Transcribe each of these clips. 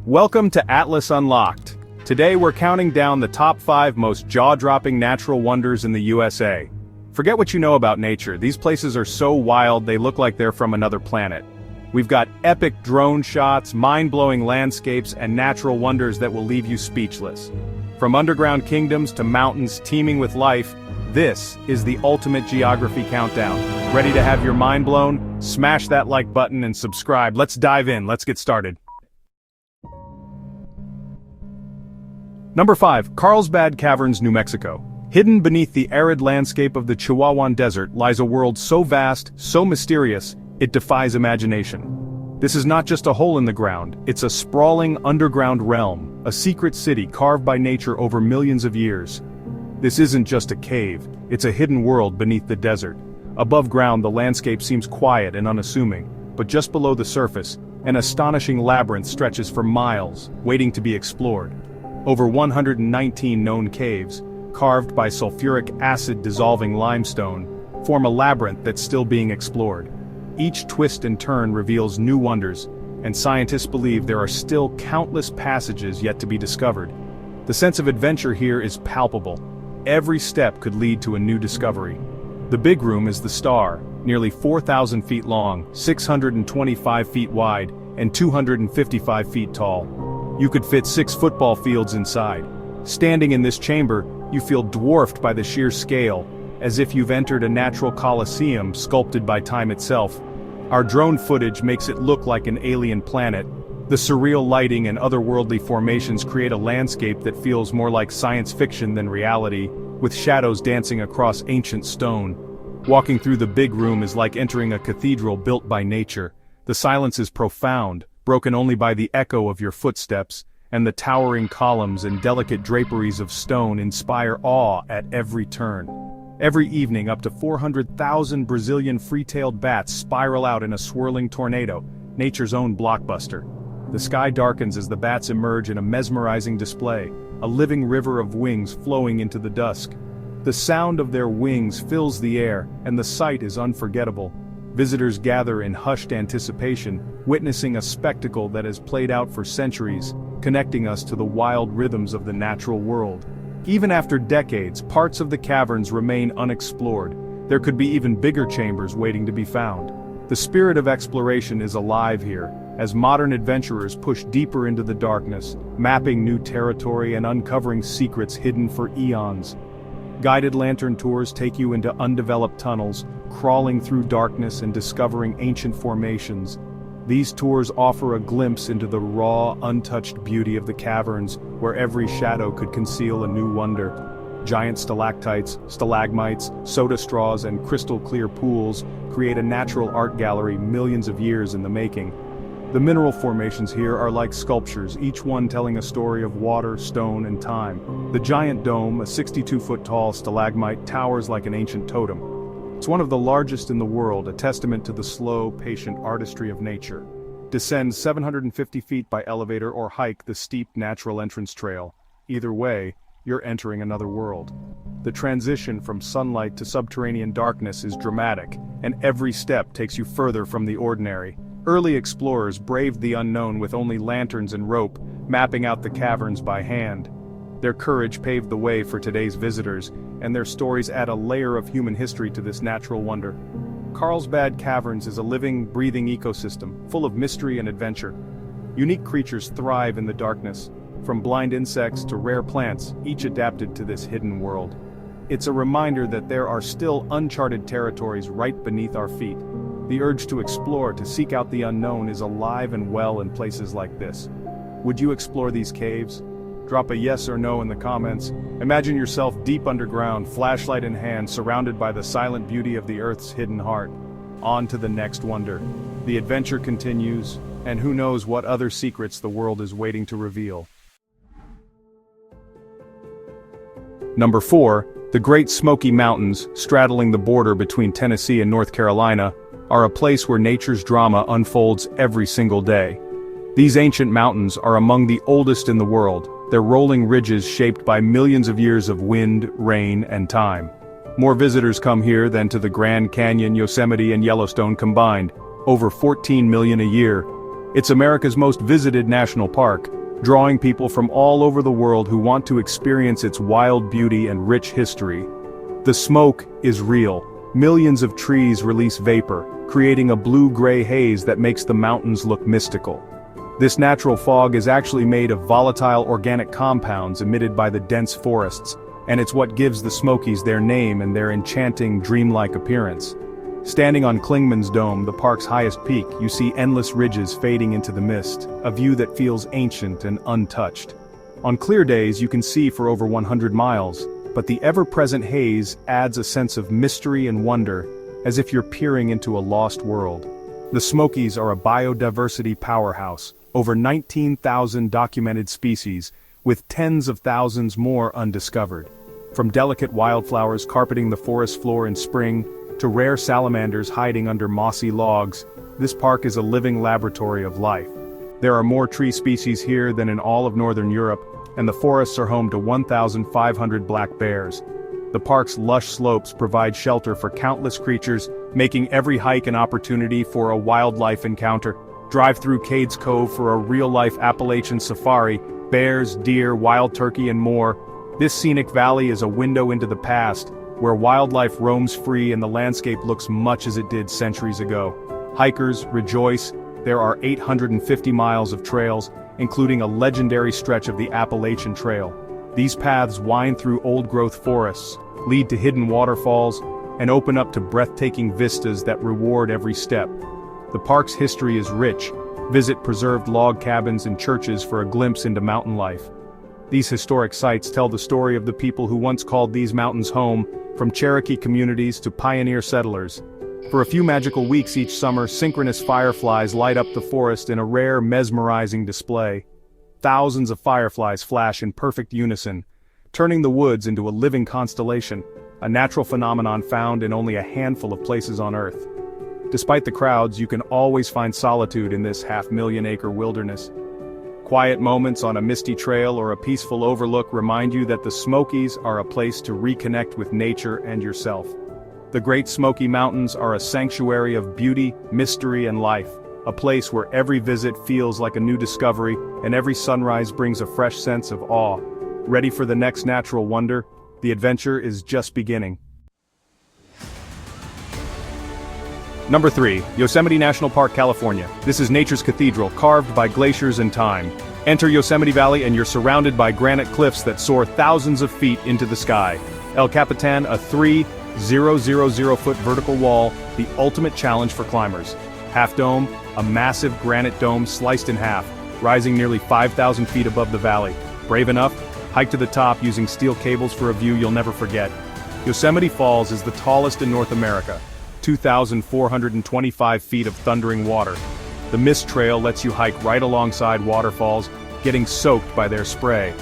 Welcome to Atlas Unlocked. Today we're counting down the top 5 most jaw-dropping natural wonders in the USA. Forget what you know about nature, these places are so wild they look like they're from another planet. We've got epic drone shots, mind-blowing landscapes, and natural wonders that will leave you speechless. From underground kingdoms to mountains teeming with life, this is the ultimate geography countdown. Ready to have your mind blown? Smash that like button and subscribe. Let's dive in, let's get started. Number 5. Carlsbad Caverns, New Mexico. Hidden beneath the arid landscape of the Chihuahuan Desert lies a world so vast, so mysterious, it defies imagination. This is not just a hole in the ground, it's a sprawling underground realm, a secret city carved by nature over millions of years. This isn't just a cave, it's a hidden world beneath the desert. Above ground the landscape seems quiet and unassuming, but just below the surface, an astonishing labyrinth stretches for miles, waiting to be explored. Over 119 known caves, carved by sulfuric acid-dissolving limestone, form a labyrinth that's still being explored. Each twist and turn reveals new wonders, and scientists believe there are still countless passages yet to be discovered. The sense of adventure here is palpable. Every step could lead to a new discovery. The big room is the star, nearly 4,000 feet long, 625 feet wide, and 255 feet tall. You could fit 6 football fields inside. Standing in this chamber, you feel dwarfed by the sheer scale, as if you've entered a natural coliseum sculpted by time itself. Our drone footage makes it look like an alien planet. The surreal lighting and otherworldly formations create a landscape that feels more like science fiction than reality, with shadows dancing across ancient stone. Walking through the big room is like entering a cathedral built by nature. The silence is profound, broken only by the echo of your footsteps, and the towering columns and delicate draperies of stone inspire awe at every turn. Every evening up to 400,000 Brazilian free-tailed bats spiral out in a swirling tornado, nature's own blockbuster. The sky darkens as the bats emerge in a mesmerizing display, a living river of wings flowing into the dusk. The sound of their wings fills the air, and the sight is unforgettable. Visitors gather in hushed anticipation, witnessing a spectacle that has played out for centuries, connecting us to the wild rhythms of the natural world. Even after decades, parts of the caverns remain unexplored. There could be even bigger chambers waiting to be found. The spirit of exploration is alive here, as modern adventurers push deeper into the darkness, mapping new territory and uncovering secrets hidden for eons. Guided lantern tours take you into undeveloped tunnels, crawling through darkness and discovering ancient formations. These tours offer a glimpse into the raw, untouched beauty of the caverns, where every shadow could conceal a new wonder. Giant stalactites, stalagmites, soda straws, and crystal-clear pools create a natural art gallery millions of years in the making. The mineral formations here are like sculptures, each one telling a story of water, stone, and time. The giant dome, a 62-foot-tall stalagmite, towers like an ancient totem. It's one of the largest in the world, a testament to the slow, patient artistry of nature. Descend 750 feet by elevator or hike the steep natural entrance trail. Either way, you're entering another world. The transition from sunlight to subterranean darkness is dramatic, and every step takes you further from the ordinary. Early explorers braved the unknown with only lanterns and rope, mapping out the caverns by hand. Their courage paved the way for today's visitors, and their stories add a layer of human history to this natural wonder. Carlsbad Caverns is a living, breathing ecosystem, full of mystery and adventure. Unique creatures thrive in the darkness, from blind insects to rare plants, each adapted to this hidden world. It's a reminder that there are still uncharted territories right beneath our feet. The urge to explore, to seek out the unknown, is alive and well in places like this. Would you explore these caves? Drop a yes or no in the comments. Imagine yourself deep underground, flashlight in hand, surrounded by the silent beauty of the Earth's hidden heart. On to the next wonder. The adventure continues, and who knows what other secrets the world is waiting to reveal. Number 4. The Great Smoky Mountains, straddling the border between Tennessee and North Carolina, are a place where nature's drama unfolds every single day. These ancient mountains are among the oldest in the world, their rolling ridges shaped by millions of years of wind, rain, and time. More visitors come here than to the Grand Canyon, Yosemite, and Yellowstone combined, over 14 million a year. It's America's most visited national park, drawing people from all over the world who want to experience its wild beauty and rich history. The smoke is real. Millions of trees release vapor, creating a blue-gray haze that makes the mountains look mystical. This natural fog is actually made of volatile organic compounds emitted by the dense forests, and it's what gives the Smokies their name and their enchanting, dreamlike appearance. Standing on Klingman's Dome, the park's highest peak, you see endless ridges fading into the mist, a view that feels ancient and untouched. On clear days you can see for over 100 miles, but the ever-present haze adds a sense of mystery and wonder, as if you're peering into a lost world. The Smokies are a biodiversity powerhouse, over 19,000 documented species, with tens of thousands more undiscovered. From delicate wildflowers carpeting the forest floor in spring, to rare salamanders hiding under mossy logs, this park is a living laboratory of life. There are more tree species here than in all of northern Europe, and the forests are home to 1,500 black bears. The park's lush slopes provide shelter for countless creatures, making every hike an opportunity for a wildlife encounter. Drive through Cades Cove for a real-life Appalachian safari, bears, deer, wild turkey and more. This scenic valley is a window into the past, where wildlife roams free and the landscape looks much as it did centuries ago. Hikers, rejoice, there are 850 miles of trails, including a legendary stretch of the Appalachian Trail. These paths wind through old-growth forests, lead to hidden waterfalls, and open up to breathtaking vistas that reward every step. The park's history is rich. Visit preserved log cabins and churches for a glimpse into mountain life. These historic sites tell the story of the people who once called these mountains home, from Cherokee communities to pioneer settlers. For a few magical weeks each summer, synchronous fireflies light up the forest in a rare, mesmerizing display. Thousands of fireflies flash in perfect unison, turning the woods into a living constellation, a natural phenomenon found in only a handful of places on Earth. Despite the crowds, you can always find solitude in this half-million-acre wilderness. Quiet moments on a misty trail or a peaceful overlook remind you that the Smokies are a place to reconnect with nature and yourself. The Great Smoky Mountains are a sanctuary of beauty, mystery, and life, a place where every visit feels like a new discovery and every sunrise brings a fresh sense of awe. Ready for the next natural wonder? The adventure is just beginning. Number 3, Yosemite National Park, California. This is nature's cathedral, carved by glaciers and time. Enter Yosemite Valley and you're surrounded by granite cliffs that soar thousands of feet into the sky. El Capitan, a 3,000-foot vertical wall, the ultimate challenge for climbers. Half Dome, a massive granite dome sliced in half, rising nearly 5,000 feet above the valley. Brave enough? Hike to the top using steel cables for a view you'll never forget. Yosemite Falls is the tallest in North America. 2,425 feet of thundering water. The mist trail lets you hike right alongside waterfalls, getting soaked by their spray.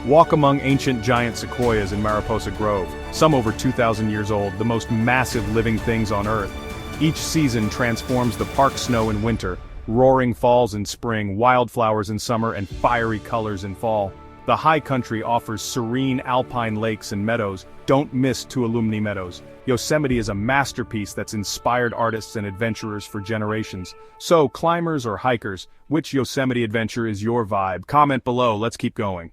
Walk among ancient giant sequoias in Mariposa Grove, some over 2,000 years old, the most massive living things on Earth. Each season transforms the park snow in winter, roaring falls in spring, wildflowers in summer, and fiery colors in fall. The high country offers serene alpine lakes and meadows. Don't miss Tuolumne Meadows. Yosemite is a masterpiece that's inspired artists and adventurers for generations. So, climbers or hikers, which Yosemite adventure is your vibe? Comment below, let's keep going.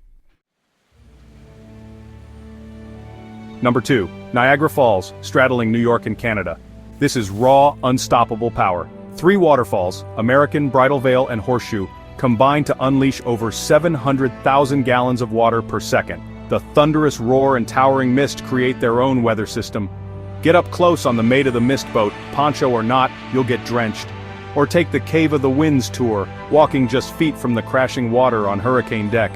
Number 2, Niagara Falls, straddling New York and Canada. This is raw, unstoppable power. 3 waterfalls, American, Bridal Veil, and Horseshoe, combine to unleash over 700,000 gallons of water per second. The thunderous roar and towering mist create their own weather system. Get up close on the Maid of the Mist boat, poncho or not, you'll get drenched. Or take the Cave of the Winds tour, walking just feet from the crashing water on hurricane deck.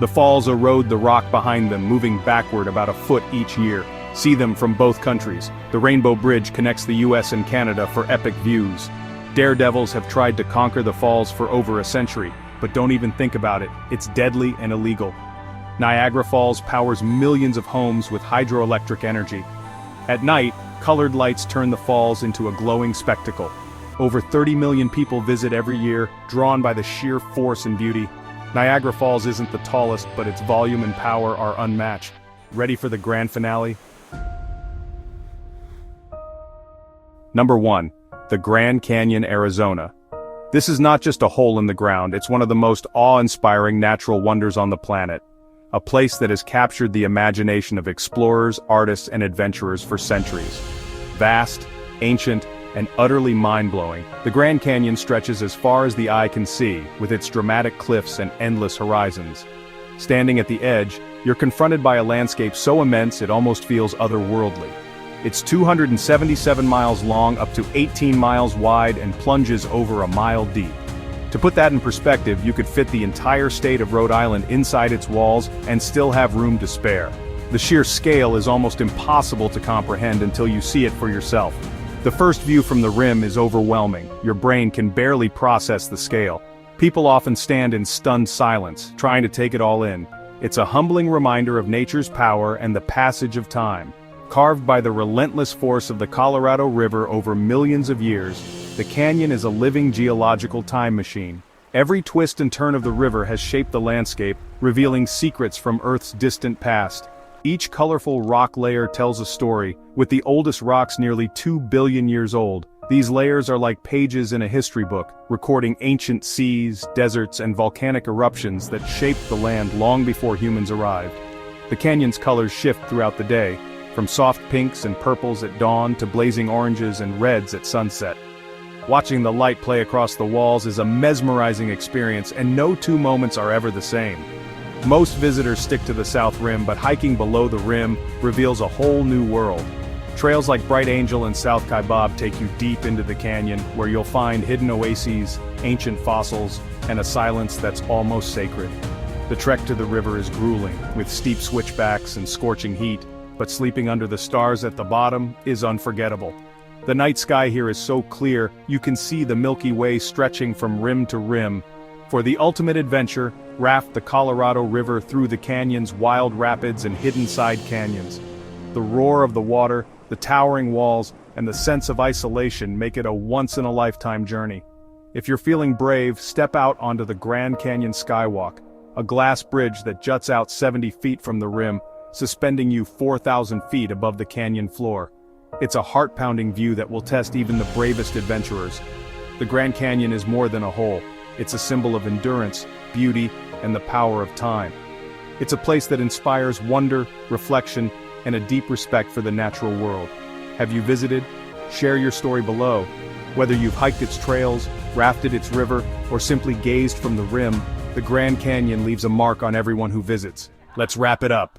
The falls erode the rock behind them, moving backward about a foot each year. See them from both countries. The Rainbow Bridge connects the US and Canada for epic views. Daredevils have tried to conquer the falls for over a century, but don't even think about it, it's deadly and illegal. Niagara Falls powers millions of homes with hydroelectric energy. At night, colored lights turn the falls into a glowing spectacle. Over 30 million people visit every year, drawn by the sheer force and beauty. Niagara Falls isn't the tallest, but its volume and power are unmatched. Ready for the grand finale? Number 1. The Grand Canyon, Arizona. This is not just a hole in the ground, it's one of the most awe-inspiring natural wonders on the planet. A place that has captured the imagination of explorers, artists, and adventurers for centuries. Vast, ancient, and utterly mind-blowing, the Grand Canyon stretches as far as the eye can see, with its dramatic cliffs and endless horizons. Standing at the edge, you're confronted by a landscape so immense it almost feels otherworldly. It's 277 miles long, up to 18 miles wide, and plunges over a mile deep. To put that in perspective, you could fit the entire state of Rhode Island inside its walls and still have room to spare. The sheer scale is almost impossible to comprehend until you see it for yourself. The first view from the rim is overwhelming. Your brain can barely process the scale. People often stand in stunned silence, trying to take it all in. It's a humbling reminder of nature's power and the passage of time. Carved by the relentless force of the Colorado River over millions of years, the canyon is a living geological time machine. Every twist and turn of the river has shaped the landscape, revealing secrets from Earth's distant past. Each colorful rock layer tells a story, with the oldest rocks nearly 2 billion years old. These layers are like pages in a history book, recording ancient seas, deserts, and volcanic eruptions that shaped the land long before humans arrived. The canyon's colors shift throughout the day, from soft pinks and purples at dawn to blazing oranges and reds at sunset. Watching the light play across the walls is a mesmerizing experience, and no two moments are ever the same. Most visitors stick to the south rim, but hiking below the rim reveals a whole new world. Trails like Bright Angel and South Kaibab take you deep into the canyon, where you'll find hidden oases, ancient fossils, and a silence that's almost sacred. The trek to the river is grueling, with steep switchbacks and scorching heat, but sleeping under the stars at the bottom is unforgettable. The night sky here is so clear, you can see the Milky Way stretching from rim to rim. For the ultimate adventure, raft the Colorado River through the canyon's wild rapids and hidden side canyons. The roar of the water, the towering walls, and the sense of isolation make it a once-in-a-lifetime journey. If you're feeling brave, step out onto the Grand Canyon Skywalk, a glass bridge that juts out 70 feet from the rim, suspending you 4,000 feet above the canyon floor. It's a heart-pounding view that will test even the bravest adventurers. The Grand Canyon is more than a hole. It's a symbol of endurance, beauty, and the power of time. It's a place that inspires wonder, reflection, and a deep respect for the natural world. Have you visited? Share your story below. Whether you've hiked its trails, rafted its river, or simply gazed from the rim, the Grand Canyon leaves a mark on everyone who visits. Let's wrap it up.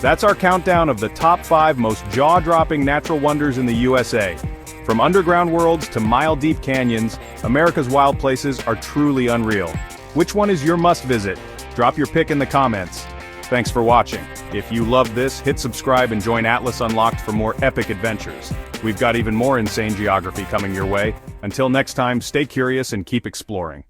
That's our countdown of the top 5 most jaw-dropping natural wonders in the USA. From underground worlds to mile-deep canyons, America's wild places are truly unreal. Which one is your must-visit? Drop your pick in the comments. Thanks for watching. If you loved this, hit subscribe and join Atlas Unlocked for more epic adventures. We've got even more insane geography coming your way. Until next time, stay curious and keep exploring.